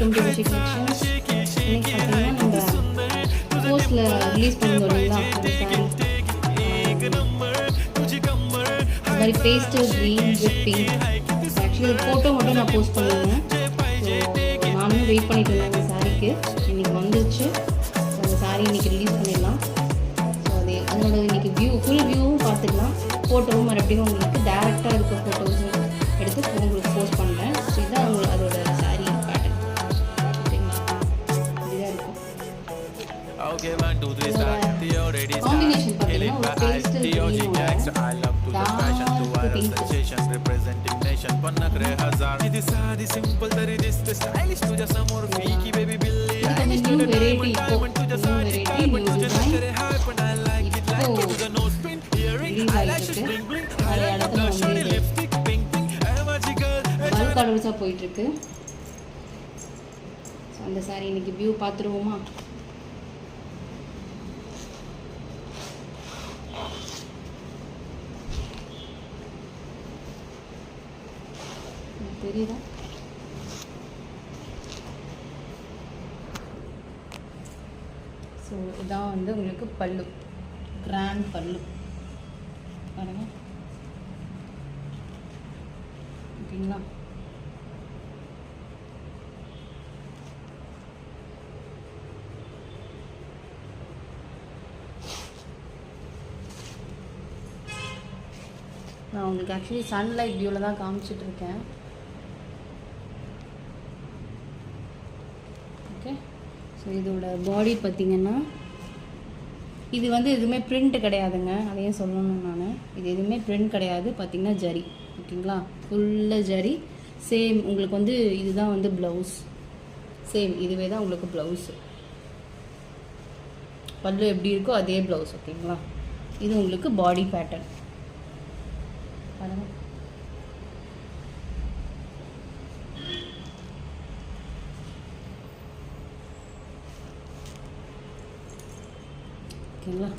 Welcome to Vichy collections. இன்னைக்கு பார்த்தீங்கன்னா நம்ம போஸ்ட்டில் ரிலீஸ் பண்ணியிருந்தோம் இல்லைங்களா அந்த மாதிரி pastel green with pink. Actually photo மட்டும் நான் போஸ்ட் பண்ணியிருந்தேன். ஸோ நானும் வெயிட் பண்ணிட்டு இருந்தேன் அந்த சாரீக்கு. இன்றைக்கி வந்துருச்சு. ஸோ அந்த சாரீ இன்றைக்கி ரிலீஸ் பண்ணிடலாம். ஸோ அதோட இன்றைக்கி ஃபுல் வியூவும் பார்த்துக்கலாம். ஃபோட்டோவும் மறுபடியும் உங்களுக்கு டேரெக்டாக இருக்க ஃபோட்டோஸும் எடுத்து உங்களுக்கு போஸ்ட் பண்ணுறேன். ஸோ இதுதான் அதோட சாரீ பேட்டர்ன். ஓகேங்களா, இதுதான் இருக்கும். காம்பினேஷன் பார்த்தீங்கன்னா ஒரு பேஸ்டல் க்ரீனோட dark pink. New variety, new variety, new design release ஆகிட்டு நிறைய இடத்துல வந்து பல்க் ஆர்டர்ஸாக போயிட்டுருக்கு. ஸோ அந்த சாரி இன்னைக்கு வியூ பார்த்துருவோமா? தெரியுதா? ஸோ இதான் வந்து உங்களுக்கு பல்லு, கிராண்ட் பல்லு பாருங்க. ஓகேங்களா, நான் உங்களுக்கு ஆக்சுவலி சன்லைட் வியூவில் தான் காமிச்சிட்ருக்கேன். ஓகே, ஸோ இதோட பாடி பார்த்திங்கன்னா இது வந்து எதுவுமே பிரிண்ட் கிடையாதுங்க, அதையும் சொல்லணும் நான். இது எதுவுமே பிரிண்ட் கிடையாது. பார்த்திங்கன்னா ஜரி, ஓகேங்களா, ஃபுல்லாக ஜரி. சேம் உங்களுக்கு வந்து இதுதான் வந்து ப்ளவுஸ். சேம் இதுவே தான் உங்களுக்கு ப்ளவுஸு. பல்லு எப்படி இருக்கோ அதே ப்ளவுஸ். ஓகேங்களா, இது உங்களுக்கு பாடி பேட்டர்ன் பாருங்கள். ஓகேங்களா,